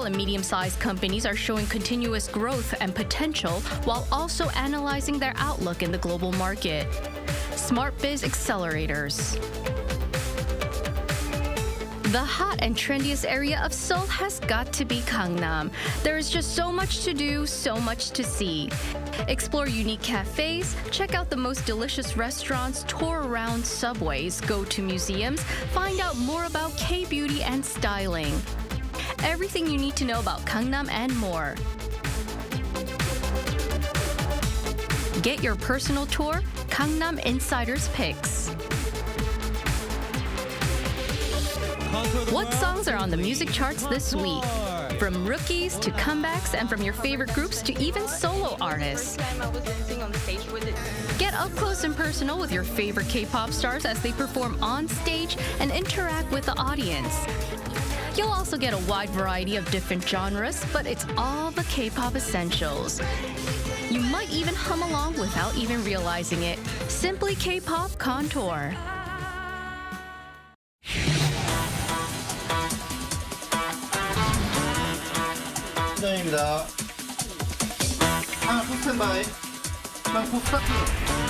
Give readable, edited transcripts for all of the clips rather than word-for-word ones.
and medium-sized companies are showing continuous growth and potential while also analyzing their outlook in the global market. Smart Biz Accelerators. The hot and trendiest area of Seoul has got to be Gangnam. There is just so much to do, so much to see. Explore unique cafes, check out the most delicious restaurants, tour around subways, go to museums, find out more about K-beauty and styling. Everything you need to know about Gangnam and more. Get your personal tour, Gangnam Insider's Picks. What songs are on the music charts this week? From rookies to comebacks and from your favorite groups to even solo artists. Get up close and personal with your favorite K-pop stars as they perform on stage and interact with the audience. You'll also get a wide variety of different genres, but it's all the K-pop essentials. You might even hum along without even realizing it. Simply K-pop Contour. 입니다. 스탠바이. 방콕 스타트.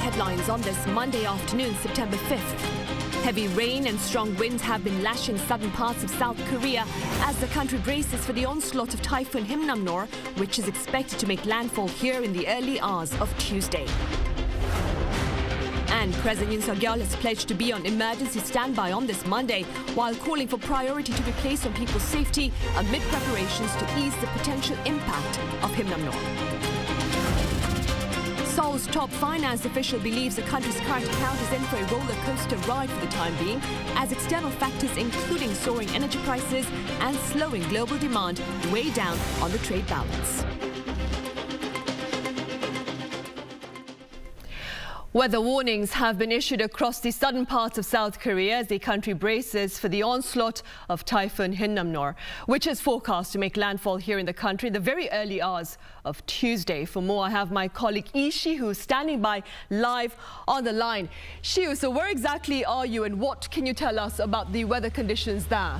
headlines on this Monday afternoon, September 5th. Heavy rain and strong winds have been lashing southern parts of South Korea as the country braces for the onslaught of Typhoon Hinnamnor, which is expected to make landfall here in the early hours of Tuesday. And President Yoon has pledged to be on emergency standby on this Monday while calling for priority to be placed on people's safety amid preparations to ease the potential impact of Hinnamnor. Seoul's top finance official believes the country's current account is in for a roller coaster ride for the time being, as external factors including soaring energy prices and slowing global demand weigh down on the trade balance. Weather warnings have been issued across the southern parts of South Korea as the country braces for the onslaught of Typhoon Hinnamnor, which is forecast to make landfall here in the country in the very early hours of Tuesday. For more, I have my colleague Ishi, who's standing by live on the line. Shiu, so where exactly are you and what can you tell us about the weather conditions there?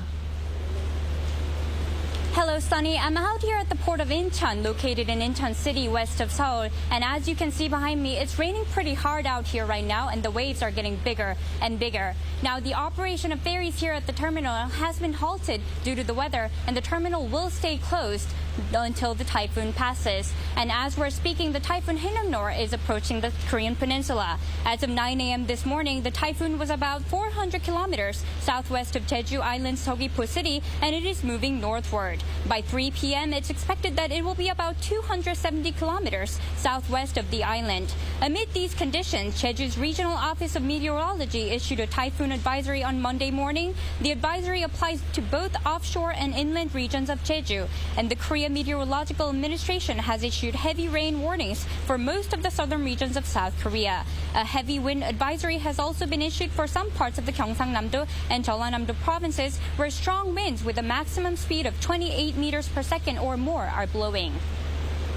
Hello, Sunny. I'm out here at the port of Incheon, located in Incheon City, west of Seoul. And as you can see behind me, it's raining pretty hard out here right now, and the waves are getting bigger and bigger. Now, the operation of ferries here at the terminal has been halted due to the weather, and the terminal will stay closed until the typhoon passes. And as we're speaking, the Typhoon Hinnamnor is approaching the Korean peninsula. As of 9 a.m. this morning, the typhoon was about 400 kilometers southwest of Jeju Island's Seogwipo City, and it is moving northward. By 3 p.m., it's expected that it will be about 270 kilometers southwest of the island. Amid these conditions, Jeju's Regional Office of Meteorology issued a typhoon advisory on Monday morning. The advisory applies to both offshore and inland regions of Jeju, and the Korea Meteorological Administration has issued heavy rain warnings for most of the southern regions of South Korea. A heavy wind advisory has also been issued for some parts of the Gyeongsangnam-do and Jeollanam-do provinces, where strong winds with a maximum speed of 28 meters per second or more are blowing.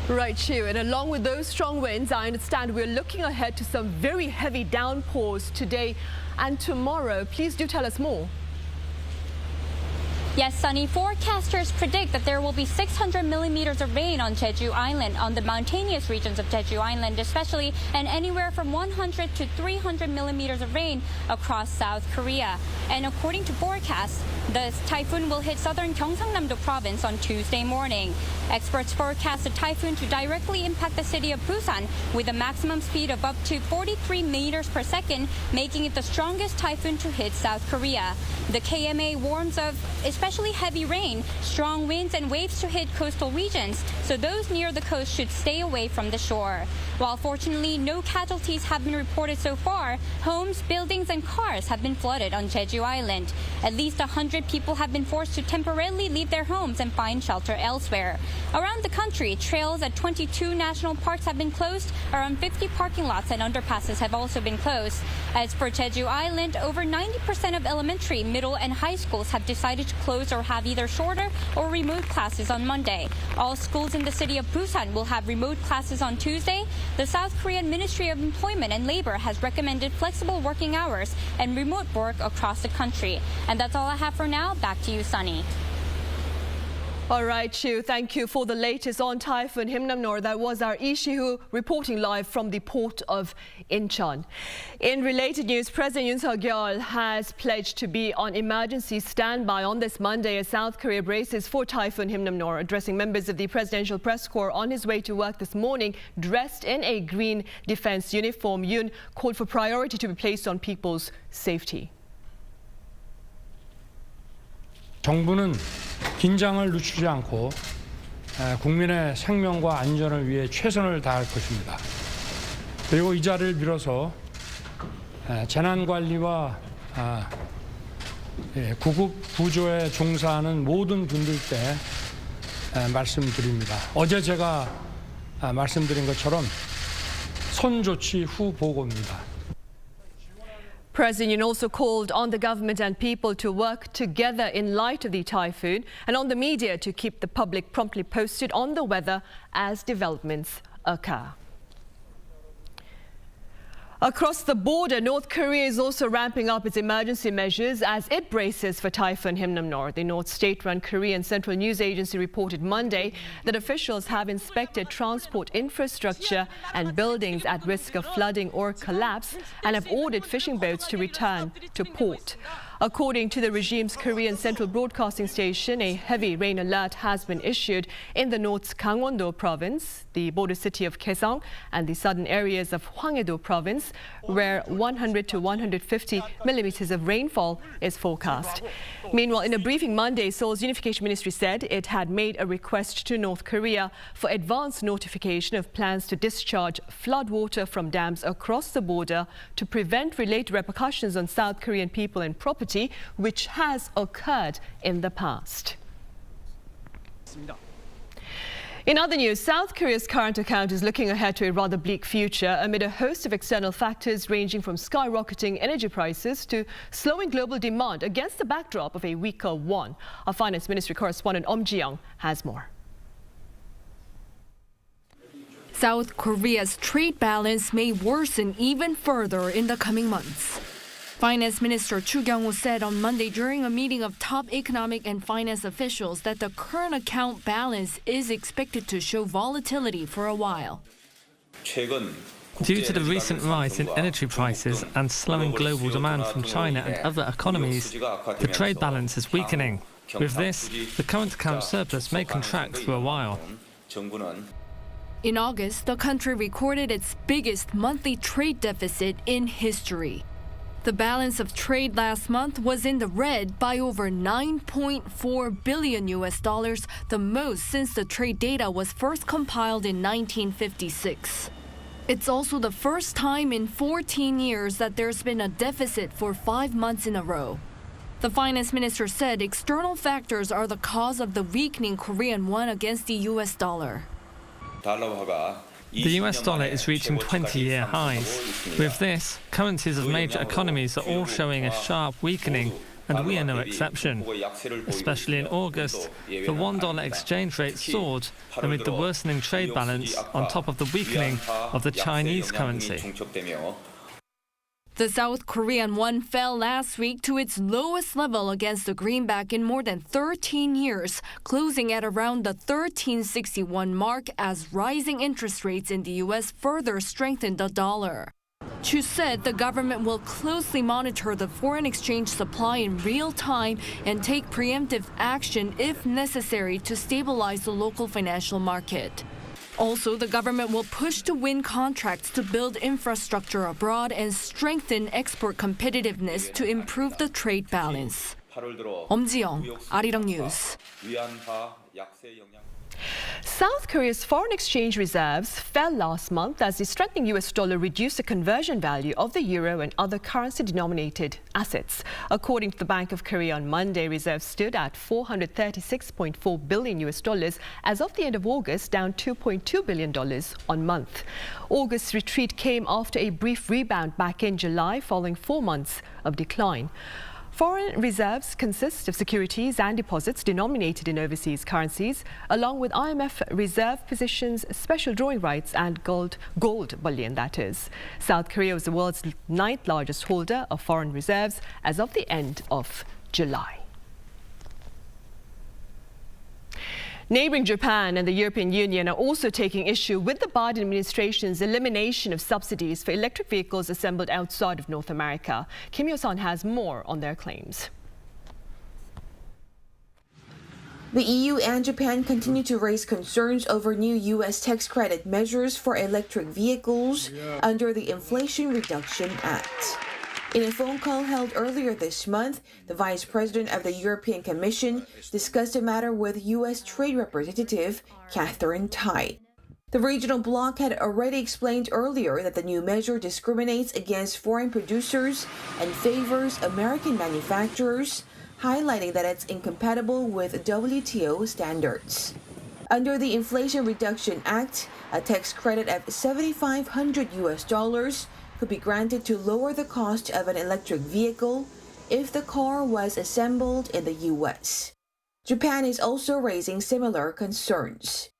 Right, Shiu, and along with those strong winds, I understand we're looking ahead to some very heavy downpours today and tomorrow. Please do tell us more. Yes, Sunny, forecasters predict that there will be 600 millimeters of rain on Jeju Island, on the mountainous regions of Jeju Island especially, and anywhere from 100 to 300 millimeters of rain across South Korea. And according to forecasts, the typhoon will hit southern Gyeongsangnam-do province on Tuesday morning. Experts forecast the typhoon to directly impact the city of Busan with a maximum speed of up to 43 meters per second, making it the strongest typhoon to hit South Korea. The KMA warns of especially heavy rain, strong winds, and waves to hit coastal regions, so those near the coast should stay away from the shore. While fortunately no casualties have been reported so far, homes, buildings, and cars have been flooded on Jeju Island. At least 100 people have been forced to temporarily leave their homes and find shelter elsewhere. Around the country, trails at 22 national parks have been closed. Around 50 parking lots and underpasses have also been closed. As for Jeju Island, over 90% of elementary, middle, and high schools have decided to close or have either shorter or remote classes on Monday. All schools in the city of Busan will have remote classes on Tuesday. The South Korean Ministry of Employment and Labor has recommended flexible working hours and remote work across the country. And that's all I have for now. Back to you, Sunny. All right, Shiu, thank you for the latest on Typhoon Hinnamnor. That was our Ishihu reporting live from the port of Incheon. In related news, President Yoon has pledged to be on emergency standby on this Monday as South Korea braces for Typhoon Hinnamnor. Addressing members of the Presidential Press Corps on his way to work this morning, dressed in a green defense uniform, Yoon called for priority to be placed on people's safety. 정부는 긴장을 늦추지 않고 국민의 생명과 안전을 위해 최선을 다할 것입니다. 그리고 이 자리를 빌어서 재난관리와 구급 구조에 종사하는 모든 분들께 말씀드립니다. 어제 제가 말씀드린 것처럼 선조치 후 보고입니다. President Yoon also called on the government and people to work together in light of the typhoon and on the media to keep the public promptly posted on the weather as developments occur. Across the border, North Korea is also ramping up its emergency measures as it braces for Typhoon Hinnamnor. The North state-run Korean Central News Agency reported Monday that officials have inspected transport infrastructure and buildings at risk of flooding or collapse and have ordered fishing boats to return to port. According to the regime's Korean Central Broadcasting Station, a heavy rain alert has been issued in the North's Gangwon-do province, the border city of Kaesong, and the southern areas of Hwanghae-do province, where 100 to 150 millimeters of rainfall is forecast. Meanwhile, in a briefing Monday, Seoul's Unification Ministry said it had made a request to North Korea for advance notification of plans to discharge floodwater from dams across the border to prevent related repercussions on South Korean people and property, which has occurred in the past. In other news, South Korea's current account is looking ahead to a rather bleak future amid a host of external factors ranging from skyrocketing energy prices to slowing global demand against the backdrop of a weaker won. Our Finance Ministry correspondent Ji-young has more. South Korea's trade balance may worsen even further in the coming months. Finance Minister Chu Kyung-ho said on Monday during a meeting of top economic and finance officials that the current account balance is expected to show volatility for a while. Due to the recent rise in energy prices and slowing global demand from China and other economies, the trade balance is weakening. With this, the current account surplus may contract for a while. In August, the country recorded its biggest monthly trade deficit in history. The balance of trade last month was in the red by over $9.4 billion, the most since the trade data was first compiled in 1956. It's also the first time in 14 years that there's been a deficit for 5 months in a row. The finance minister said external factors are the cause of the weakening Korean won against the US dollar. The US dollar is reaching 20-year highs. With this, currencies of major economies are all showing a sharp weakening, and we are no exception. Especially in August, the $1 exchange rate soared amid the worsening trade balance on top of the weakening of the Chinese currency. The South Korean won fell last week to its lowest level against the greenback in more than 13 years, closing at around the 1361 mark as rising interest rates in the U.S. further strengthened the dollar. Chu said the government will closely monitor the foreign exchange supply in real time and take preemptive action if necessary to stabilize the local financial market. Also, the government will push to win contracts to build infrastructure abroad and strengthen export competitiveness to improve the trade balance. Ji-young, Arirang News. South Korea's foreign exchange reserves fell last month as the strengthening US dollar reduced the conversion value of the euro and other currency-denominated assets. According to the Bank of Korea on Monday, reserves stood at $436.4 billion as of the end of August, down $2.2 billion on month. August's retreat came after a brief rebound back in July following 4 months of decline. Foreign reserves consist of securities and deposits denominated in overseas currencies, along with IMF reserve positions, special drawing rights and gold bullion, that is. South Korea was the world's 9th largest holder of foreign reserves as of the end of July. Neighboring Japan and the European Union are also taking issue with the Biden administration's elimination of subsidies for electric vehicles assembled outside of North America. Kim Yo-sun has more on their claims. The EU and Japan continue to raise concerns over new U.S. tax credit measures for electric vehicles under the Inflation Reduction Act. In a phone call held earlier this month, the Vice President of the European Commission discussed the matter with U.S. Trade Representative Catherine Tai. The regional bloc had already explained earlier that the new measure discriminates against foreign producers and favors American manufacturers, highlighting that it's incompatible with WTO standards. Under the Inflation Reduction Act, a tax credit of $7,500 could be granted to lower the cost of an electric vehicle if the car was assembled in the U.S. Japan is also raising similar concerns.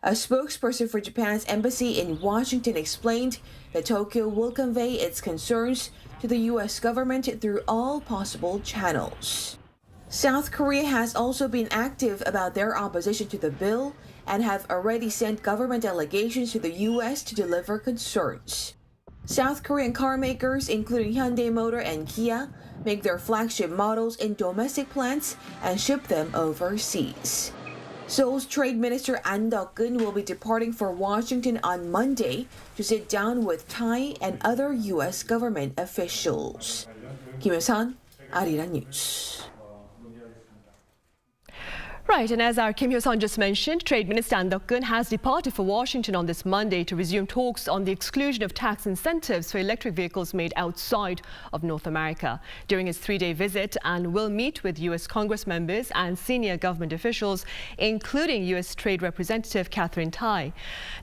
A spokesperson for Japan's embassy in Washington explained that Tokyo will convey its concerns to the U.S. government through all possible channels. South Korea has also been active about their opposition to the bill and have already sent government delegations to the U.S. to deliver concerns. South Korean car makers, including Hyundai Motor and Kia, make their flagship models in domestic plants and ship them overseas. Seoul's Trade Minister An Deok-keun will be departing for Washington on Monday to sit down with Thai and other U.S. government officials. Kim Hyo-sun, Arirang News. Right, and as our Kim Hyo-sun just mentioned, Trade Minister An Deok-keun has departed for Washington on this Monday to resume talks on the exclusion of tax incentives for electric vehicles made outside of North America. During his 3-day visit, An will meet with U.S. Congress members and senior government officials, including U.S. Trade Representative Katherine Tai.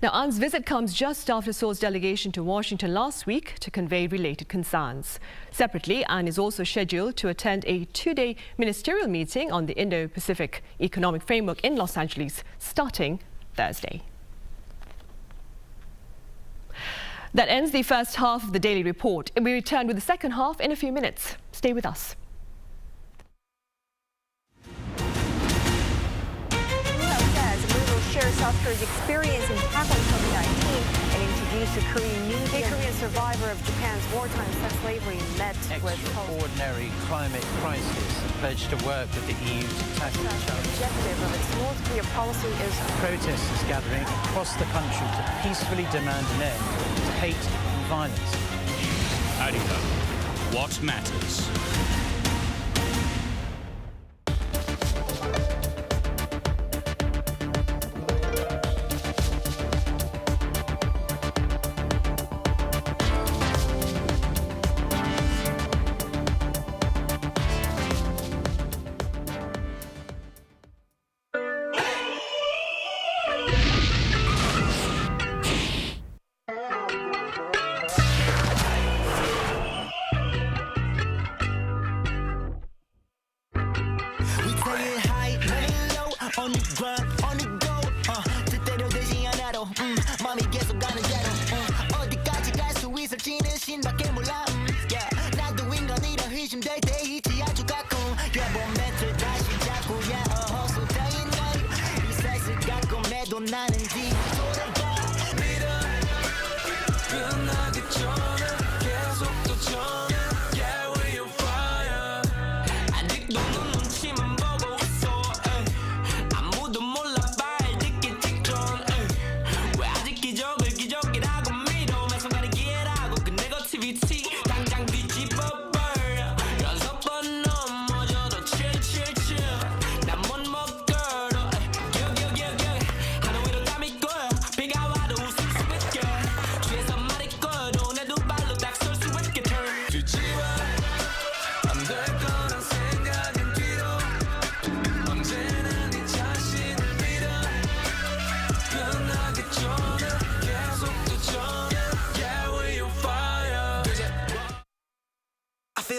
Now, An's visit comes just after Seoul's delegation to Washington last week to convey related concerns. Separately, An is also scheduled to attend a 2-day ministerial meeting on the Indo-Pacific Economic Framework in Los Angeles starting Thursday. That ends the first half of the Daily Report. We return with the second half in a few minutes. Stay with us. Says we will share South Korea's experience in tackling COVID-19 and introduce a Korean new Korean survivor of Japan's wartime sex slavery met with extraordinary climate crisis and pledged to work with the EU to tackle the challenge. The objective of its North Korea policy is Protesters gathering across the country to peacefully demand an end to hate and violence. Arirang, what matters?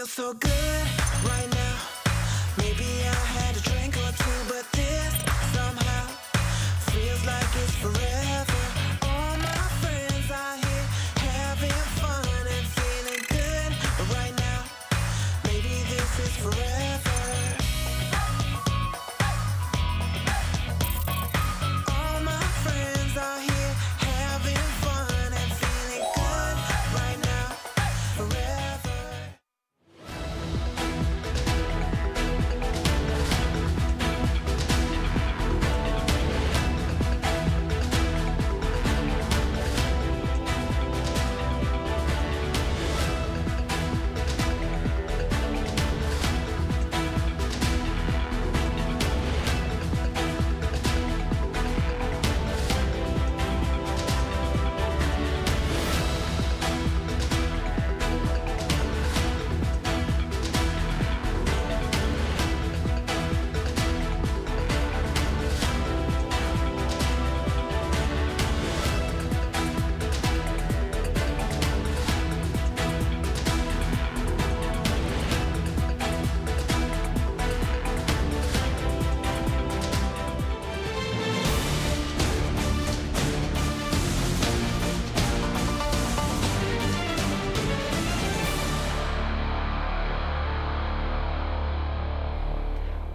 So good right now. Maybe I had a drink or two, but this somehow feels like it's forever. All my friends are here having fun and feeling good, but right now, maybe this is forever. All my friends are here having fun and feeling good right now, forever.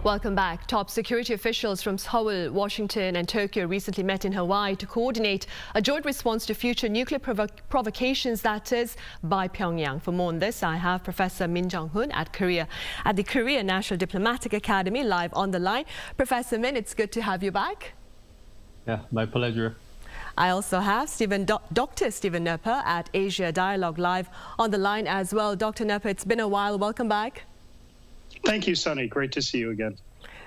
Welcome back. Top security officials from Seoul, Washington and Tokyo recently met in Hawaii to coordinate a joint response to future nuclear provocations, that is, by Pyongyang. For more on this, I have Professor Min Jung-hoon at the Korea National Diplomatic Academy live on the line. Professor Min, it's good to have you back. Yeah, my pleasure. I also have Dr. Stephen Nepper at Asia Dialogue live on the line as well. Dr. Nepper, it's been a while. Welcome back. Thank you, Sunny. Great to see you again.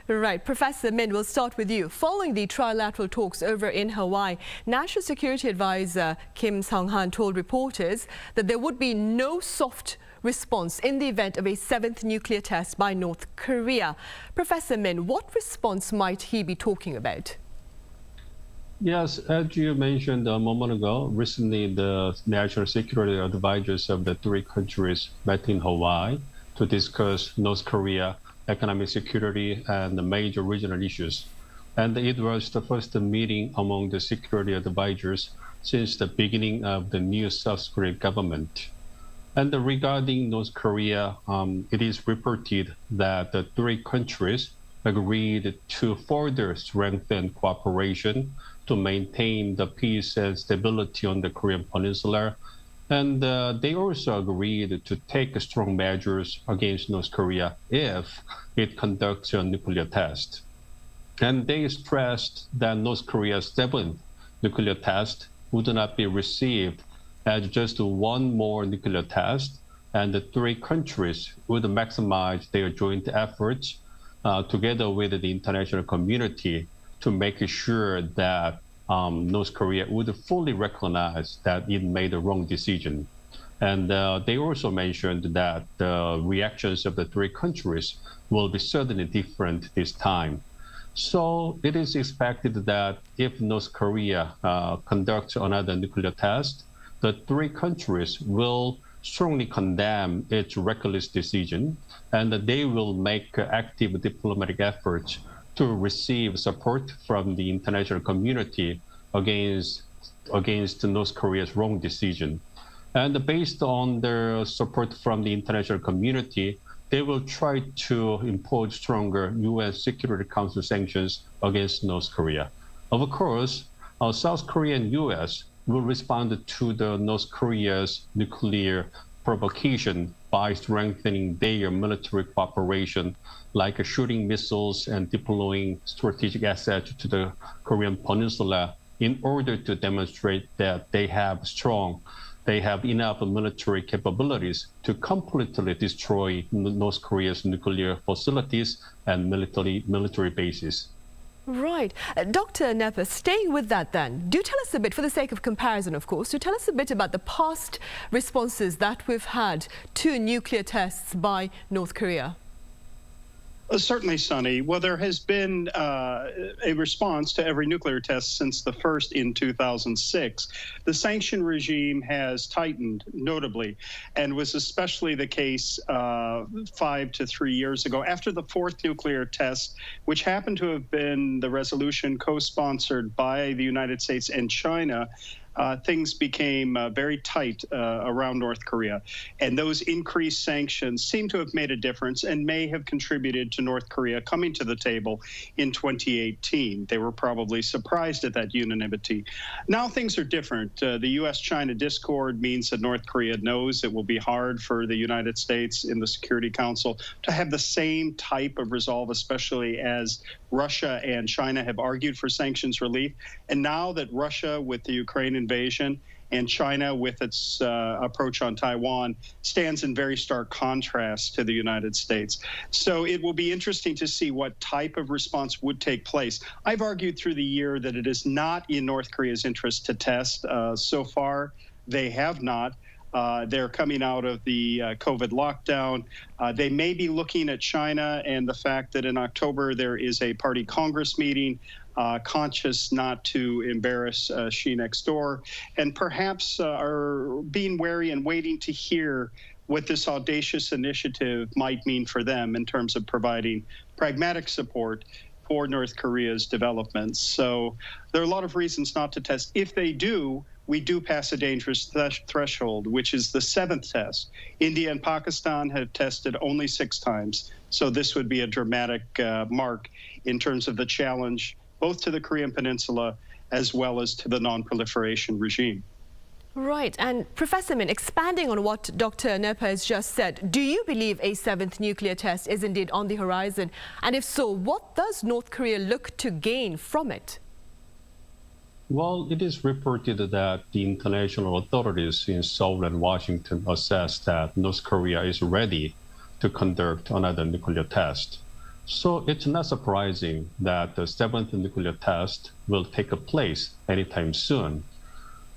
Right. Professor Min, we'll start with you. Following the trilateral talks over in Hawaii, National Security Advisor Kim Sung-han told reporters that there would be no soft response in the event of a 7th nuclear test by North Korea. Professor Min, what response might he be talking about? Yes, as you mentioned a moment ago, recently the National Security Advisors of the three countries met in Hawaii to discuss North Korea economic security and the major regional issues. And it was the first meeting among the security advisors since the beginning of the new South Korean government. And regarding North Korea, it is reported that the three countries agreed to further strengthen cooperation to maintain the peace and stability on the Korean Peninsula. And they also agreed to take strong measures against North Korea if it conducts a nuclear test. And they stressed that North Korea's 7th nuclear test would not be received as just one more nuclear test, and the three countries would maximize their joint efforts together with the international community to make sure that North Korea would fully recognize that it made a wrong decision. And they also mentioned that the reactions of the three countries will be certainly different this time. So it is expected that if North Korea conducts another nuclear test, the three countries will strongly condemn its reckless decision, and they will make active diplomatic efforts to receive support from the international community against North Korea's wrong decision. And based on their support from the international community, they will try to impose stronger UN Security Council sanctions against North Korea. Of course, South Korea and US will respond to the North Korea's nuclear provocation by strengthening their military cooperation, like shooting missiles and deploying strategic assets to the Korean Peninsula in order to demonstrate that they have enough military capabilities to completely destroy North Korea's nuclear facilities and military bases. Right. Dr. Nepper, staying with that then, do tell us a bit, for the sake of comparison, of course, do tell us a bit about the past responses that we've had to nuclear tests by North Korea. Certainly, Sunny. Well, there has been a response to every nuclear test since the first in 2006. The sanction regime has tightened notably, and was especially the case 5 to 3 years ago. After the 4th nuclear test, which happened to have been the resolution co-sponsored by the United States and China, things became very tight around North Korea. And those increased sanctions seem to have made a difference and may have contributed to North Korea coming to the table in 2018. They were probably surprised at that unanimity. Now things are different. The U.S.-China discord means that North Korea knows it will be hard for the United States in the Security Council to have the same type of resolve, especially as Russia and China have argued for sanctions relief. And now that Russia, with the Ukraine invasion, and China, with its approach on Taiwan, stands in very stark contrast to the United States. So it will be interesting to see what type of response would take place. I've argued through the year that it is not in North Korea's interest to test. So far, they have not. They're coming out of the COVID lockdown. They may be looking at China and the fact that in October there is a party Congress meeting, conscious not to embarrass Xi next door, and perhaps are being wary and waiting to hear what this audacious initiative might mean for them in terms of providing pragmatic support for North Korea's development. So there are a lot of reasons not to test. If they do, we do pass a dangerous threshold, which is the 7th test. India and Pakistan have tested only 6 times. So this would be a dramatic mark in terms of the challenge, both to the Korean Peninsula as well as to the non-proliferation regime. Right. And Professor Min, expanding on what Dr. Nepa has just said, do you believe a seventh nuclear test is indeed on the horizon? And if so, what does North Korea look to gain from it? Well, it is reported that the international authorities in Seoul and Washington assess that North Korea is ready to conduct another nuclear test. So it's not surprising that the seventh nuclear test will take place anytime soon.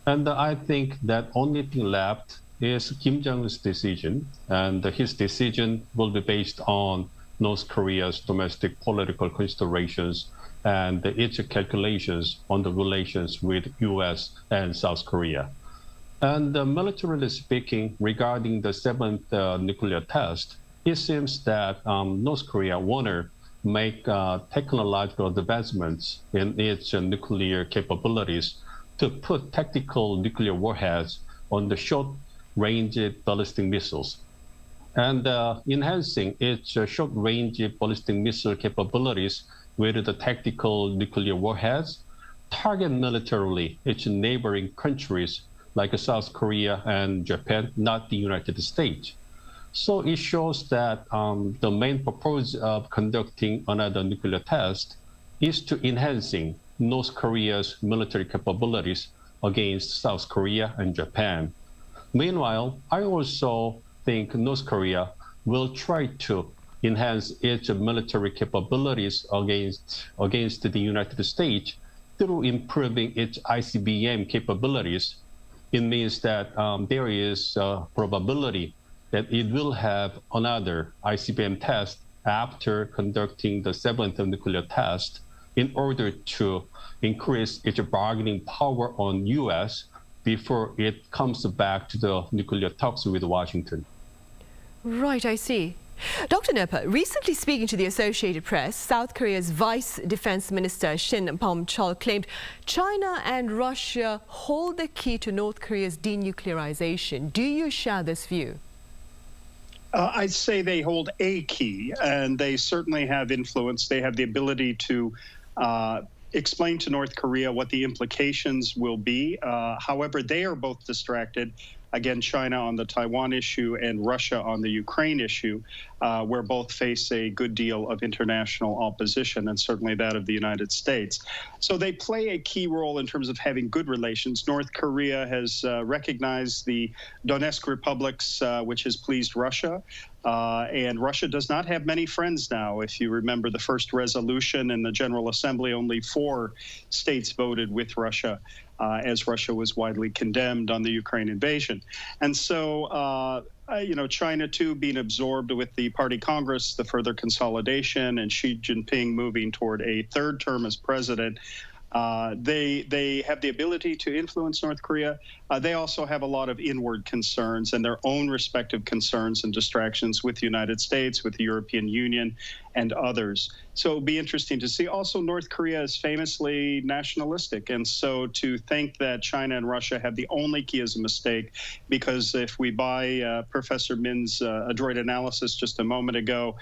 And I think that only thing left is Kim Jong-un's decision, and his decision will be based on North Korea's domestic political considerations and its calculations on the relations with U.S. and South Korea. And militarily speaking, regarding the seventh nuclear test, it seems that North Korea want to make technological advancements in its nuclear capabilities to put tactical nuclear warheads on the short-range ballistic missiles. And enhancing its short-range ballistic missile capabilities with the tactical nuclear warheads, target militarily its neighboring countries like South Korea and Japan, not the United States. So it shows that the main purpose of conducting another nuclear test is to enhancing North Korea's military capabilities against South Korea and Japan. Meanwhile, I also think North Korea will try to enhance its military capabilities against the United States through improving its ICBM capabilities. It means that there is a probability that it will have another ICBM test after conducting the seventh nuclear test in order to increase its bargaining power on U.S. before it comes back to the nuclear talks with Washington. Right, I see. Dr. Nepa, recently speaking to the Associated Press, South Korea's Vice Defense Minister Shin Pom-chol claimed China and Russia hold the key to North Korea's denuclearization. Do you share this view? I'd say they hold a key, and they certainly have influence. They have the ability to explain to North Korea what the implications will be. However, they are both distracted. Again, China on the Taiwan issue and Russia on the Ukraine issue, where both face a good deal of international opposition, and certainly that of the United States. So they play a key role in terms of having good relations. North Korea has recognized the Donetsk republics, which has pleased Russia. And Russia does not have many friends now. If you remember the first resolution in the General Assembly, only 4 states voted with Russia, as Russia was widely condemned on the Ukraine invasion. And so, China, too, being absorbed with the Party Congress, the further consolidation, and Xi Jinping moving toward a third term as president, they have the ability to influence North Korea. They also have a lot of inward concerns and their own respective concerns and distractions with the United States, with the European Union, and others. So it'll be interesting to see. Also, North Korea is famously nationalistic. And so to think that China and Russia have the only key is a mistake, because if we buy Professor Min's adroit analysis just a moment ago,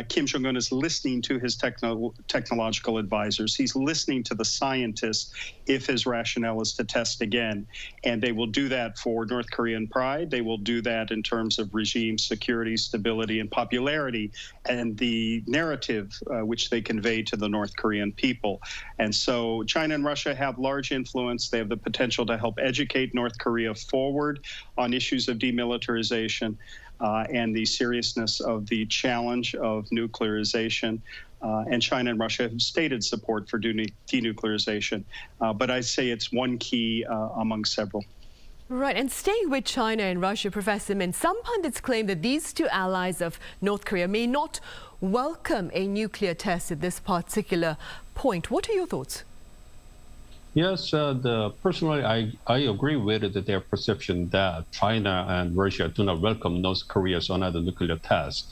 Kim Jong-un is listening to his technological advisors. He's listening to the scientists if his rationale is to test again. And they will do that for North Korean pride. They will do that in terms of regime security, stability, and popularity, and the narrative which they convey to the North Korean people. And so China and Russia have large influence. They have the potential to help educate North Korea forward on issues of demilitarization and the seriousness of the challenge of nuclearization. And China and Russia have stated support for denuclearization. But I'd say it's one key among several. Right, and staying with China and Russia, Professor Min, some pundits claim that these two allies of North Korea may not welcome a nuclear test at this particular point. What are your thoughts? Yes, personally, I agree with their perception that China and Russia do not welcome North Korea's another nuclear test.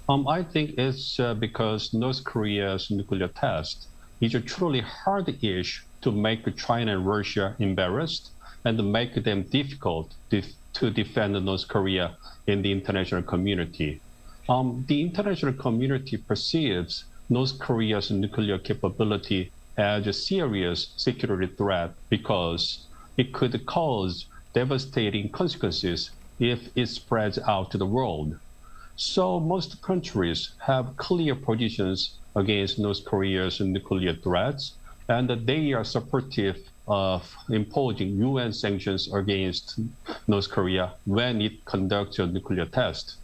I think it's because North Korea's nuclear test is a truly hard-ish to make China and Russia embarrassed and to make them difficult to defend North Korea in the international community. the international community perceives North Korea's nuclear capability as a serious security threat because it could cause devastating consequences if it spreads out to the world. So most countries have clear positions against North Korea's nuclear threats, and they are supportive of imposing UN sanctions against North Korea when it conducts a nuclear test.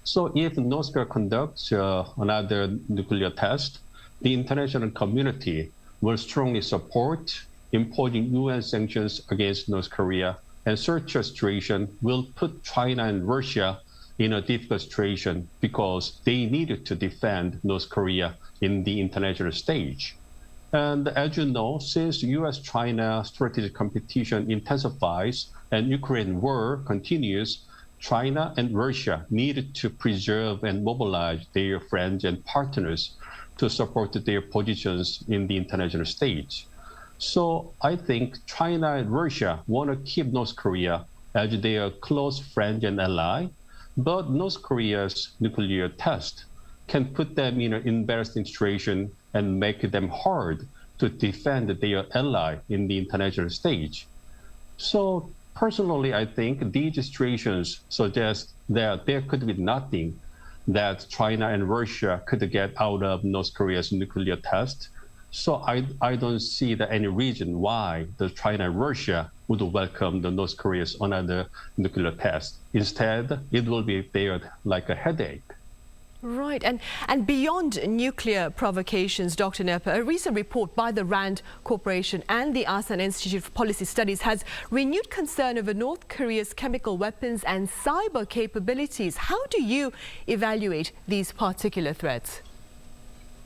So if North Korea conducts another nuclear test, the international community will strongly support imposing UN sanctions against North Korea, and such a situation will put China and Russia in a difficult situation because they needed to defend North Korea in the international stage. And as you know, since US-China strategic competition intensifies and Ukraine war continues, China and Russia needed to preserve and mobilize their friends and partners to support their positions in the international stage. So I think China and Russia want to keep North Korea as their close friend and ally, but North Korea's nuclear test can put them in an embarrassing situation and make them hard to defend their ally in the international stage. So personally, I think these situations suggest that there could be nothing that China and Russia could get out of North Korea's nuclear test. So I don't see any reason why the China and Russia would welcome the North Korea's another nuclear test. Instead, it will be there like a headache. Right, and beyond nuclear provocations, Dr. Nepa, a recent report by the RAND Corporation and the ASEAN Institute for Policy Studies has renewed concern over North Korea's chemical weapons and cyber capabilities. How do you evaluate these particular threats?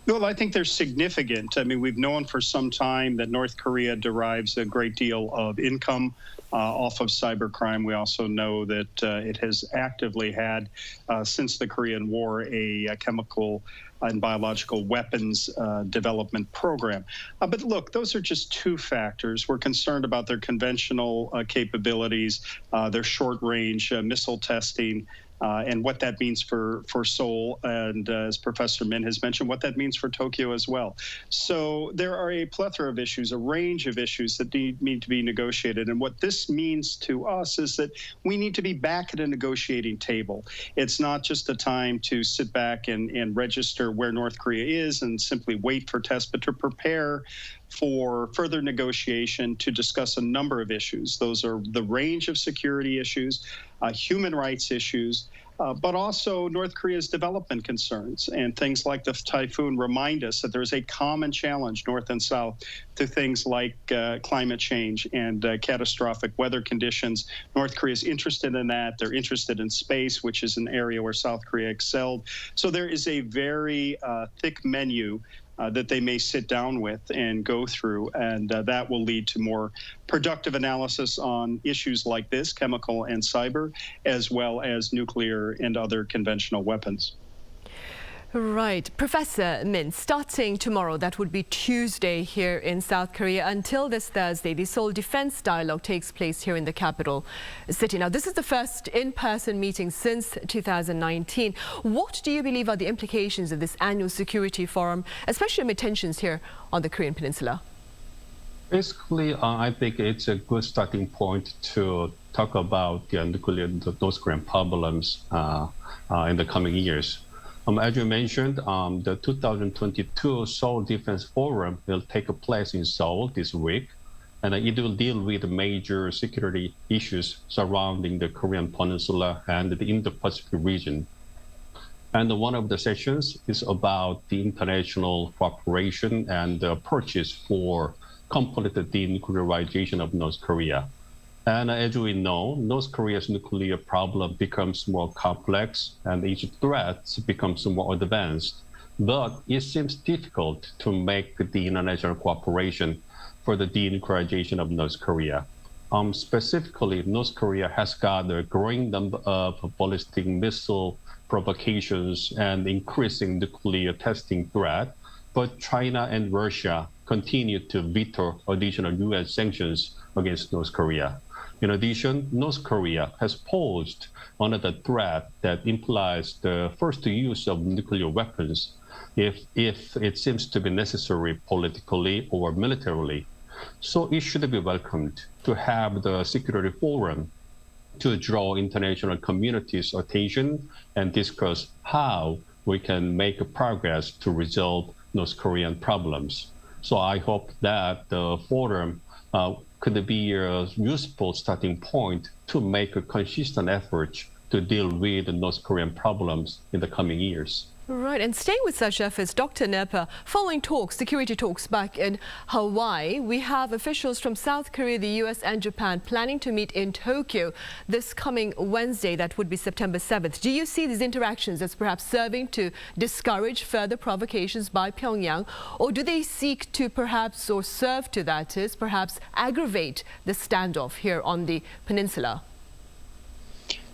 Well, I think they're significant. I mean, we've known for some time that North Korea derives a great deal of income off of cybercrime. We also know that it has actively had, since the Korean War, a chemical and biological weapons development program. But look, those are just two factors. We're concerned about their conventional capabilities, their short-range missile testing, and what that means for Seoul, and as Professor Min has mentioned, what that means for Tokyo as well. So there are a plethora of issues, a range of issues that need to be negotiated. And what this means to us is that we need to be back at a negotiating table. It's not just a time to sit back and register where North Korea is and simply wait for tests, but to prepare for further negotiation to discuss a number of issues. Those are the range of security issues, human rights issues, but also North Korea's development concerns. And things like the typhoon remind us that there's a common challenge, North and South, to things like climate change and catastrophic weather conditions. North Korea is interested in that. They're interested in space, which is an area where South Korea excelled. So there is a very thick menu that they may sit down with and go through, and that will lead to more productive analysis on issues like this, chemical and cyber, as well as nuclear and other conventional weapons. Right. Professor Min, starting tomorrow, that would be Tuesday here in South Korea, until this Thursday, the Seoul Defense Dialogue takes place here in the capital city. Now, this is the first in-person meeting since 2019. What do you believe are the implications of this annual security forum, especially amid tensions here on the Korean Peninsula? Basically, I think it's a good starting point to talk about the North Korean problems in the coming years. As you mentioned, the 2022 Seoul Defense Forum will take place in Seoul this week, and it will deal with major security issues surrounding the Korean Peninsula and the Indo-Pacific region. And one of the sessions is about the international cooperation and approaches for complete denuclearization of North Korea. And as we know, North Korea's nuclear problem becomes more complex and each threat becomes more advanced. But it seems difficult to make the international cooperation for the denuclearization of North Korea. Specifically, North Korea has got a growing number of ballistic missile provocations and increasing nuclear testing threat, but China and Russia continue to veto additional US sanctions against North Korea. In addition, North Korea has posed another threat that implies the first use of nuclear weapons if it seems to be necessary politically or militarily. So it should be welcomed to have the Security Forum to draw international community's attention and discuss how we can make progress to resolve North Korean problems. So I hope that the forum could be a useful starting point to make a consistent effort to deal with the North Korean problems in the coming years. Right, and staying with such efforts, Dr. Nepa, following security talks back in Hawaii, we have officials from South Korea, the US and Japan planning to meet in Tokyo this coming Wednesday, that would be September 7th. Do you see these interactions as perhaps serving to discourage further provocations by Pyongyang, or do they seek to perhaps, or serve to that is, perhaps aggravate the standoff here on the peninsula?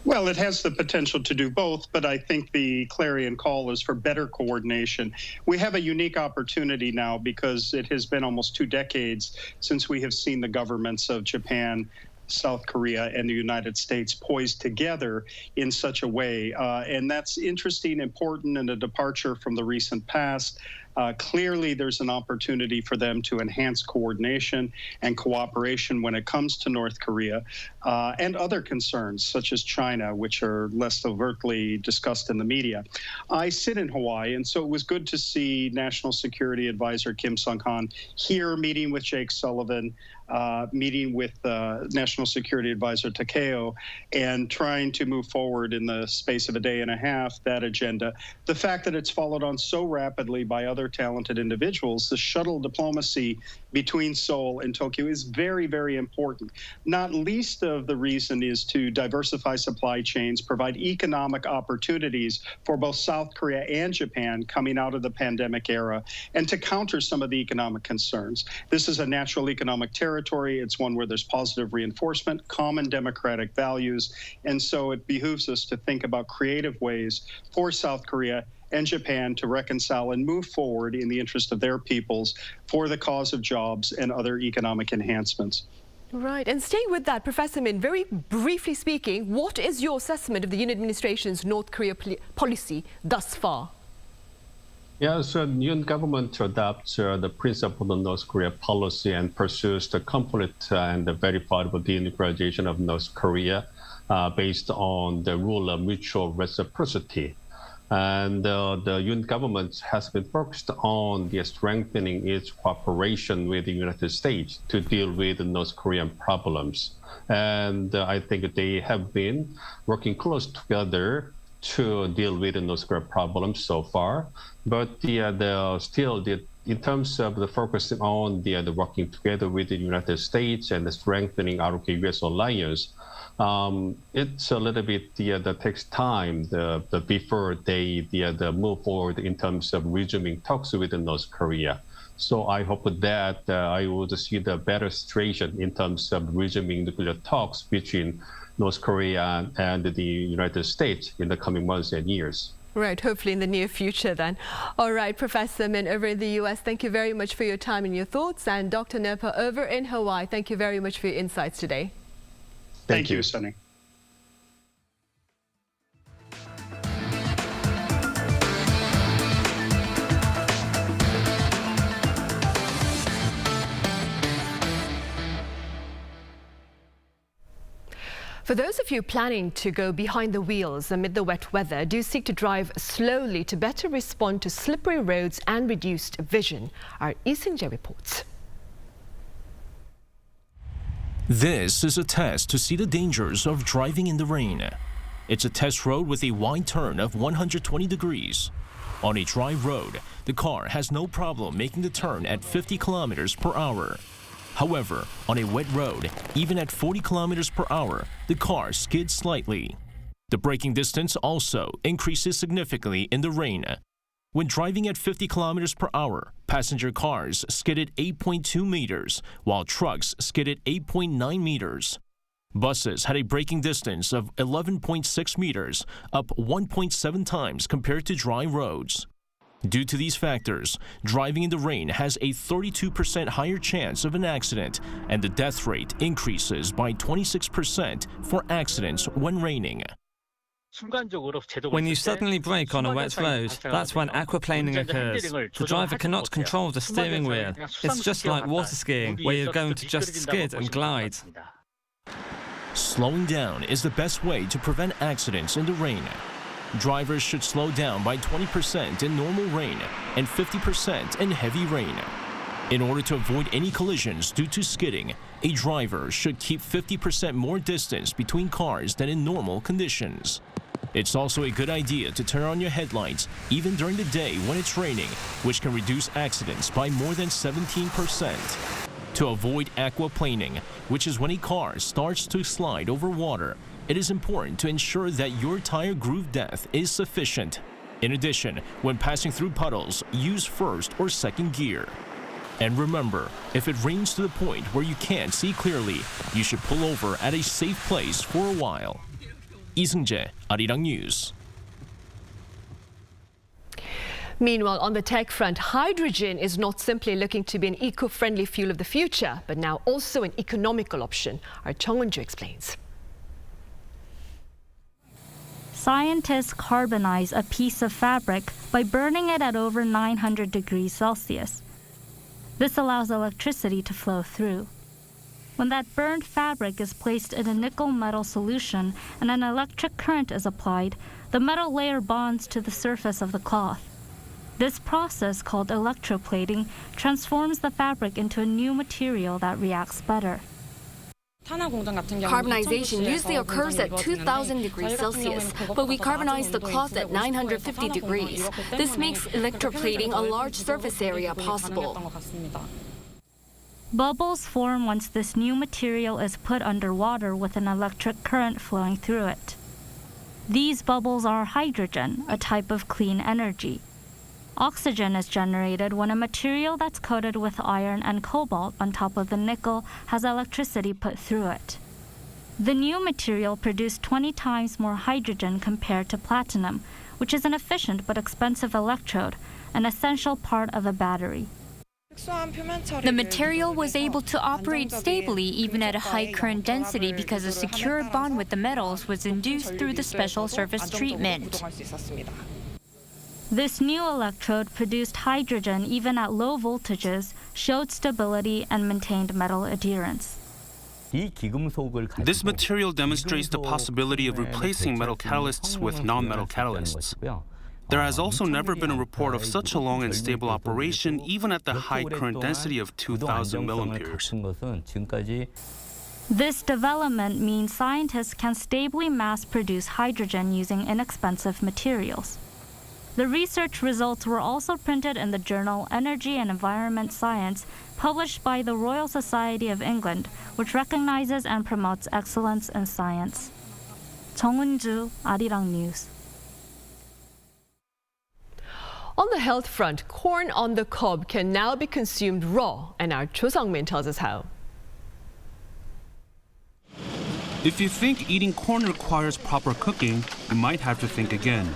Well, it has the potential to do both, but I think the clarion call is for better coordination. We have a unique opportunity now because it has been almost 2 decades since we have seen the governments of Japan, South Korea, and the United States poised together in such a way. And that's interesting, important, and a departure from the recent past. Clearly, there's an opportunity for them to enhance coordination and cooperation when it comes to North Korea and other concerns, such as China, which are less overtly discussed in the media. I sit in Hawaii, and so it was good to see National Security Advisor Kim Sung-han here meeting with Jake Sullivan, meeting with National Security Advisor Takeo, and trying to move forward in the space of a day and a half that agenda. The fact that it's followed on so rapidly by other talented individuals, the shuttle diplomacy between Seoul and Tokyo is very, very important. Not least of the reason is to diversify supply chains, provide economic opportunities for both South Korea and Japan coming out of the pandemic era, and to counter some of the economic concerns. This is a natural economic territory. It's one where there's positive reinforcement, common democratic values, and so it behooves us to think about creative ways for South Korea and Japan to reconcile and move forward in the interest of their peoples for the cause of jobs and other economic enhancements. Right, and staying with that, Professor Min, very briefly speaking, what is your assessment of the Yoon administration's North Korea policy thus far? Yes, the Yoon government adopts the principle of North Korea policy and pursues the complete and verifiable denuclearization of North Korea based on the rule of mutual reciprocity. And the Yoon government has been focused on strengthening its cooperation with the United States to deal with the North Korean problems. And I think they have been working close together to deal with the North Korean problems so far. But in terms of the focusing on the working together with the United States and the strengthening ROK-US alliance, it's a little bit that takes time before they move forward in terms of resuming talks with North Korea. So I hope that I would see the better situation in terms of resuming nuclear talks between North Korea and the United States in the coming months and years. Right, hopefully in the near future then. All right, Professor Min over in the US, thank you very much for your time and your thoughts. And Dr. Nepa over in Hawaii, thank you very much for your insights today. Thank you, Sunny. For those of you planning to go behind the wheels amid the wet weather, do seek to drive slowly to better respond to slippery roads and reduced vision. Our Lee Seung-jae reports. This is a test to see the dangers of driving in the rain. It's a test road with a wide turn of 120 degrees. On a dry road, the car has no problem making the turn at 50 kilometers per hour. However, on a wet road, even at 40 kilometers per hour, the car skids slightly. The braking distance also increases significantly in the rain. When driving at 50 kilometers per hour, passenger cars skidded 8.2 meters, while trucks skidded 8.9 meters. Buses had a braking distance of 11.6 meters, up 1.7 times compared to dry roads. Due to these factors, driving in the rain has a 32% higher chance of an accident, and the death rate increases by 26% for accidents when raining. When you suddenly brake on a wet road, that's when aquaplaning occurs. The driver cannot control the steering wheel. It's just like water skiing, where you're going to just skid and glide. Slowing down is the best way to prevent accidents in the rain. Drivers should slow down by 20% in normal rain and 50% in heavy rain. In order to avoid any collisions due to skidding, a driver should keep 50% more distance between cars than in normal conditions. It's also a good idea to turn on your headlights even during the day when it's raining, which can reduce accidents by more than 17%. To avoid aquaplaning, which is when a car starts to slide over water, it is important to ensure that your tire groove depth is sufficient. In addition, when passing through puddles, use first or second gear. And remember, if it rains to the point where you can't see clearly, you should pull over at a safe place for a while. 이승재, Arirang News. Meanwhile, on the tech front, hydrogen is not simply looking to be an eco-friendly fuel of the future, but now also an economical option. Our Chung Won-ju explains. Scientists carbonize a piece of fabric by burning it at over 900 degrees Celsius. This allows electricity to flow through. When that burned fabric is placed in a nickel metal solution and an electric current is applied, the metal layer bonds to the surface of the cloth. This process, called electroplating, transforms the fabric into a new material that reacts better. Carbonization usually occurs at 2,000 degrees Celsius, but we carbonize the cloth at 950 degrees. This makes electroplating a large surface area possible. Bubbles form once this new material is put underwater with an electric current flowing through it. These bubbles are hydrogen, a type of clean energy. Oxygen is generated when a material that's coated with iron and cobalt on top of the nickel has electricity put through it. The new material produced 20 times more hydrogen compared to platinum, which is an efficient but expensive electrode, an essential part of a battery. The material was able to operate stably even at a high current density because a secure bond with the metals was induced through the special surface treatment. This new electrode produced hydrogen even at low voltages, showed stability, and maintained metal adherence. This material demonstrates the possibility of replacing metal catalysts with non-metal catalysts. There has also never been a report of such a long and stable operation, even at the high current density of 2,000 milliamperes. This development means scientists can stably mass-produce hydrogen using inexpensive materials. The research results were also printed in the journal Energy and Environment Science, published by the Royal Society of England, which recognizes and promotes excellence in science. Chung Won-ju, Arirang News. On the health front, corn on the cob can now be consumed raw, and our Cho Sang-min tells us how. If you think eating corn requires proper cooking, you might have to think again.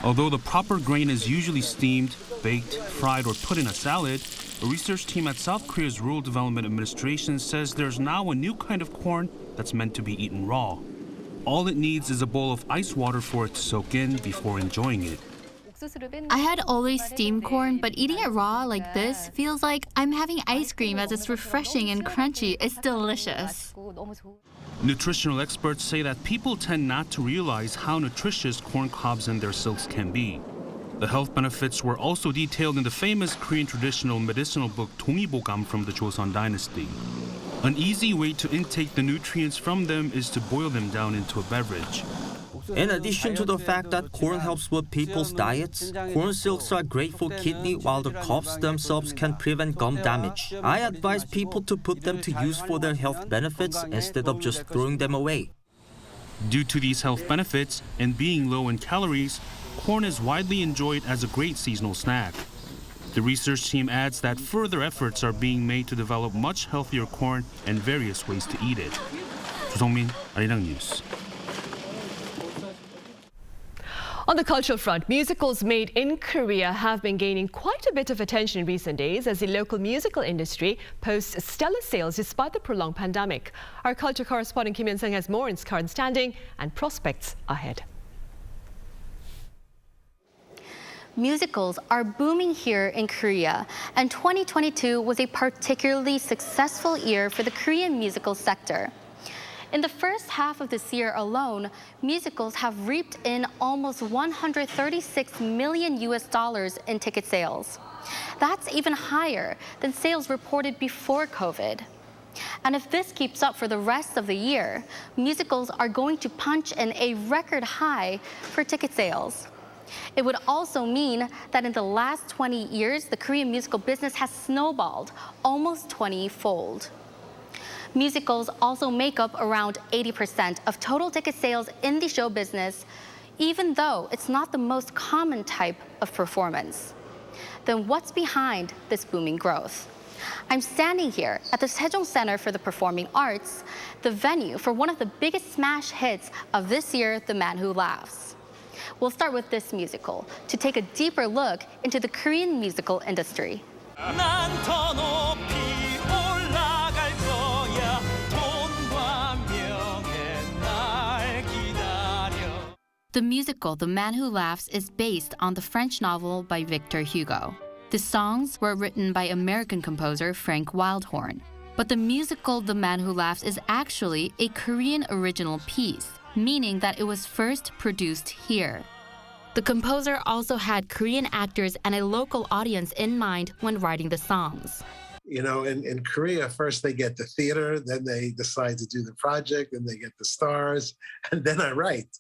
Although the proper grain is usually steamed, baked, fried, or put in a salad, a research team at South Korea's Rural Development Administration says there's now a new kind of corn that's meant to be eaten raw. All it needs is a bowl of ice water for it to soak in before enjoying it. I had always steamed corn, but eating it raw like this feels like I'm having ice cream as it's refreshing and crunchy. It's delicious. Nutritional experts say that people tend not to realize how nutritious corn cobs and their silks can be. The health benefits were also detailed in the famous Korean traditional medicinal book Dongbokam from the Joseon dynasty. An easy way to intake the nutrients from them is to boil them down into a beverage. In addition to the fact that corn helps with people's diets, corn silks are great for kidney while the cobs themselves can prevent gum damage. I advise people to put them to use for their health benefits instead of just throwing them away. Due to these health benefits and being low in calories, corn is widely enjoyed as a great seasonal snack. The research team adds that further efforts are being made to develop much healthier corn and various ways to eat it. Cho Sung-min, Arirang News. On the cultural front, musicals made in Korea have been gaining quite a bit of attention in recent days as the local musical industry posts stellar sales despite the prolonged pandemic. Our culture correspondent Kim Hyun-sung has more on its current standing and prospects ahead. Musicals are booming here in Korea, and 2022 was a particularly successful year for the Korean musical sector. In the first half of this year alone, musicals have reaped in almost $136 million in ticket sales. That's even higher than sales reported before COVID. And if this keeps up for the rest of the year, musicals are going to punch in a record high for ticket sales. It would also mean that in the last 20 years, the Korean musical business has snowballed almost 20-fold. Musicals also make up around 80% of total ticket sales in the show business, even though it's not the most common type of performance. Then what's behind this booming growth? I'm standing here at the Sejong Center for the Performing Arts, the venue for one of the biggest smash hits of this year, The Man Who Laughs. We'll start with this musical to take a deeper look into the Korean musical industry. The musical The Man Who Laughs is based on the French novel by Victor Hugo. The songs were written by American composer Frank Wildhorn. But the musical The Man Who Laughs is actually a Korean original piece, meaning that it was first produced here. The composer also had Korean actors and a local audience in mind when writing the songs. You know, in Korea, first they get the theater, then they decide to do the project, then they get the stars, and then I write.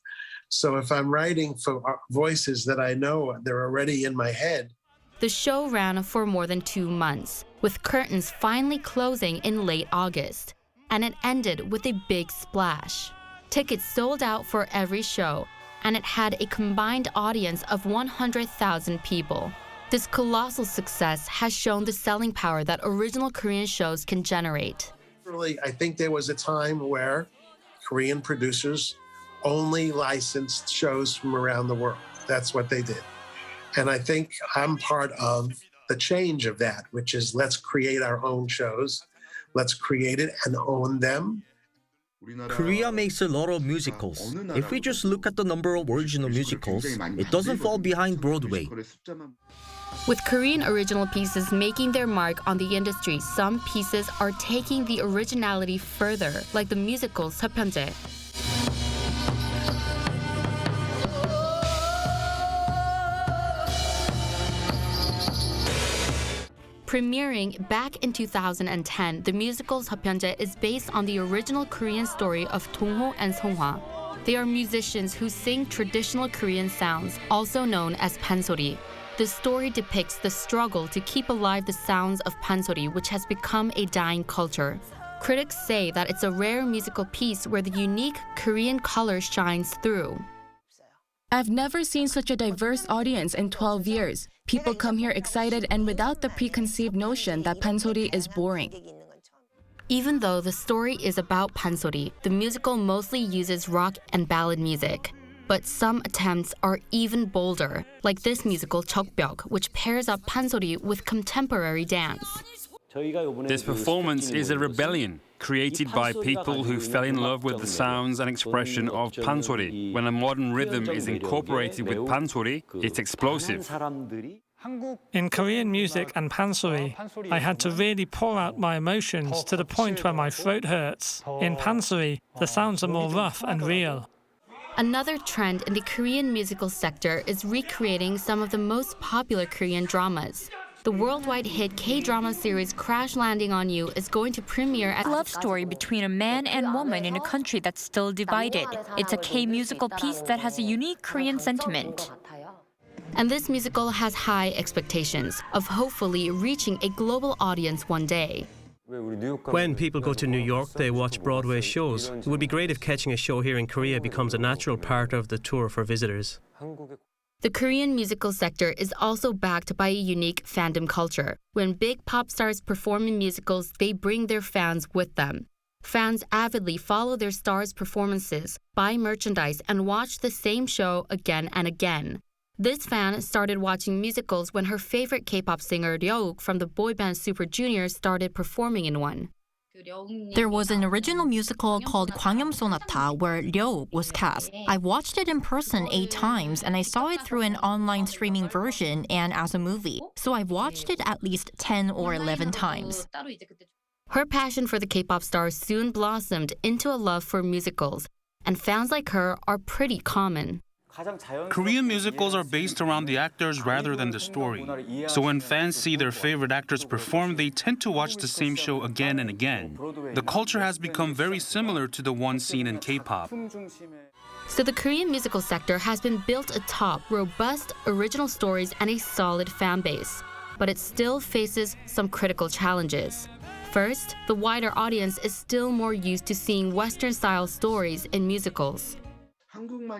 So if I'm writing for voices that I know, they're already in my head. The show ran for more than 2 months, with curtains finally closing in late August. And it ended with a big splash. Tickets sold out for every show, and it had a combined audience of 100,000 people. This colossal success has shown the selling power that original Korean shows can generate. Really, I think there was a time where Korean producers only licensed shows from around the world. That's what they did. And I think I'm part of the change of that, which is let's create our own shows. Let's create it and own them. Korea makes a lot of musicals. If we just look at the number of original musicals, it doesn't fall behind Broadway. With Korean original pieces making their mark on the industry, some pieces are taking the originality further, like the musical Seopyeonje. Premiering back in 2010, the musical Seopyeonje is based on the original Korean story of Dongho and Songhwa. They are musicians who sing traditional Korean sounds, also known as pansori. The story depicts the struggle to keep alive the sounds of pansori, which has become a dying culture. Critics say that it's a rare musical piece where the unique Korean color shines through. I've never seen such a diverse audience in 12 years. People come here excited and without the preconceived notion that pansori is boring. Even though the story is about pansori, the musical mostly uses rock and ballad music. But some attempts are even bolder, like this musical Cheokbyok, which pairs up pansori with contemporary dance. This performance is a rebellion created by people who fell in love with the sounds and expression of pansori. When a modern rhythm is incorporated with pansori, it's explosive. In Korean music and pansori, I had to really pour out my emotions to the point where my throat hurts. In pansori, the sounds are more rough and real. Another trend in the Korean musical sector is recreating some of the most popular Korean dramas. The worldwide hit K-drama series Crash Landing on You is going to premiere at... A love story between a man and woman in a country that's still divided. It's a K-musical piece that has a unique Korean sentiment. And this musical has high expectations of hopefully reaching a global audience one day. When people go to New York, they watch Broadway shows. It would be great if catching a show here in Korea becomes a natural part of the tour for visitors. The Korean musical sector is also backed by a unique fandom culture. When big pop stars perform in musicals, they bring their fans with them. Fans avidly follow their stars' performances, buy merchandise, and watch the same show again and again. This fan started watching musicals when her favorite K-pop singer Ryeouk from the boy band Super Junior started performing in one. There was an original musical called Gwangyam Sonata where Ryeouk was cast. I watched it in person 8 times and I saw it through an online streaming version and as a movie. So I've watched it at least 10 or 11 times. Her passion for the K-pop star soon blossomed into a love for musicals, and fans like her are pretty common. Korean musicals are based around the actors rather than the story. So when fans see their favorite actors perform, they tend to watch the same show again and again. The culture has become very similar to the one seen in K-pop. So the Korean musical sector has been built atop robust original stories and a solid fan base. But it still faces some critical challenges. First, the wider audience is still more used to seeing Western-style stories in musicals.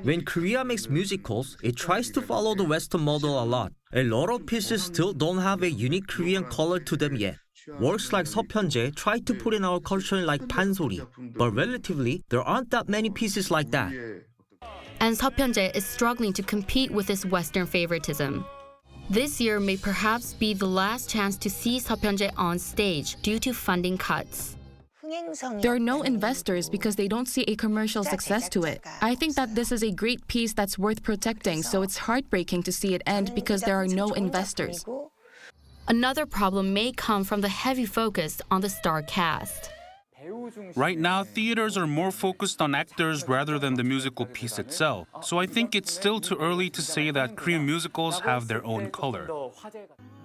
When Korea makes musicals, it tries to follow the Western model a lot. A lot of pieces still don't have a unique Korean color to them yet. Works like 서편제 try to put in our culture like 판소리, but relatively, there aren't that many pieces like that. And 서편제 is struggling to compete with this Western favoritism. This year may perhaps be the last chance to see 서편제 on stage due to funding cuts. There are no investors because they don't see a commercial success to it. I think that this is a great piece that's worth protecting, so it's heartbreaking to see it end because there are no investors. Another problem may come from the heavy focus on the star cast. Right now, theaters are more focused on actors rather than the musical piece itself. So I think it's still too early to say that Korean musicals have their own color.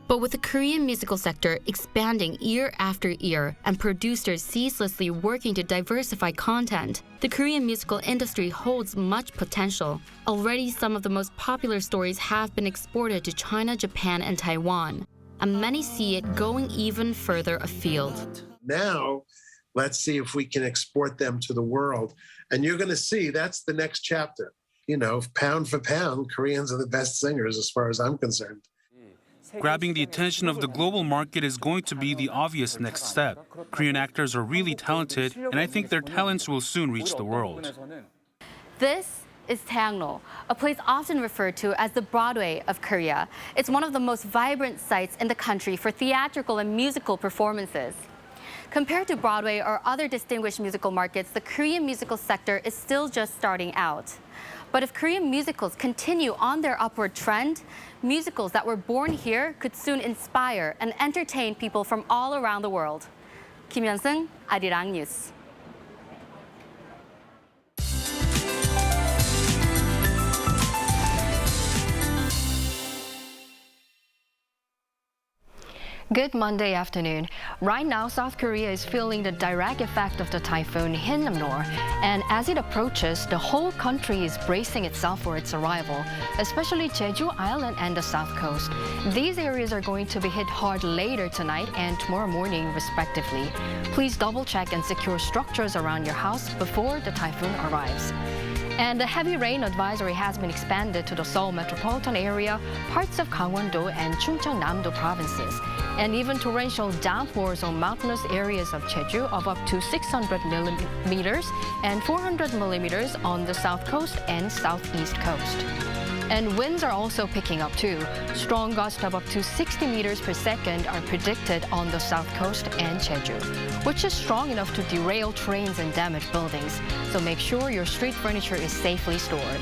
But with the Korean musical sector expanding year after year and producers ceaselessly working to diversify content, the Korean musical industry holds much potential. Already, some of the most popular stories have been exported to China, Japan, and Taiwan, and many see it going even further afield. Now, let's see if we can export them to the world. And you're going to see that's the next chapter. You know, pound for pound, Koreans are the best singers as far as I'm concerned. Grabbing the attention of the global market is going to be the obvious next step. Korean actors are really talented, and I think their talents will soon reach the world. This is Taeangno, a place often referred to as the Broadway of Korea. It's one of the most vibrant sites in the country for theatrical and musical performances. Compared to Broadway or other distinguished musical markets, the Korean musical sector is still just starting out. But if Korean musicals continue on their upward trend, musicals that were born here could soon inspire and entertain people from all around the world. Kim Hyun-sung, Arirang News. Good Monday afternoon. Right now, South Korea is feeling the direct effect of the Typhoon Hinnamnor. And as it approaches, the whole country is bracing itself for its arrival, especially Jeju Island and the South Coast. These areas are going to be hit hard later tonight and tomorrow morning, respectively. Please double-check and secure structures around your house before the typhoon arrives. And the heavy rain advisory has been expanded to the Seoul metropolitan area, parts of Gangwon-do and Chungcheong-namdo provinces, and even torrential downpours on mountainous areas of Jeju of up to 600 millimeters and 400 millimeters on the south coast and southeast coast. And winds are also picking up too. Strong gusts of up to 60 meters per second are predicted on the south coast and Jeju, which is strong enough to derail trains and damage buildings. So make sure your street furniture is safely stored.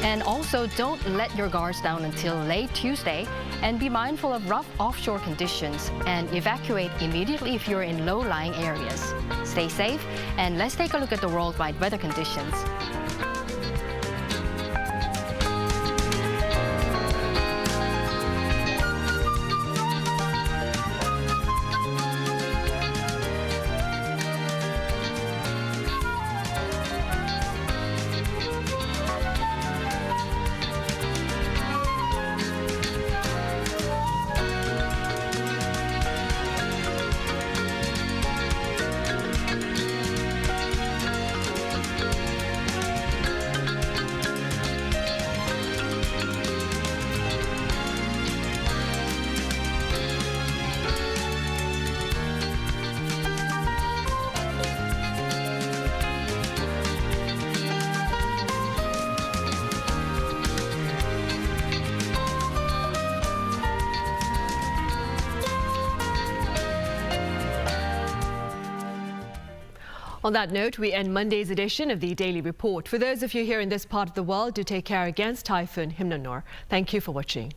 And also, don't let your guards down until late Tuesday, and be mindful of rough offshore conditions and evacuate immediately if you're in low-lying areas. Stay safe, and let's take a look at the worldwide weather conditions. On that note, we end Monday's edition of the Daily Report. For those of you here in this part of the world, do take care against Typhoon Hinnamnor. Thank you for watching.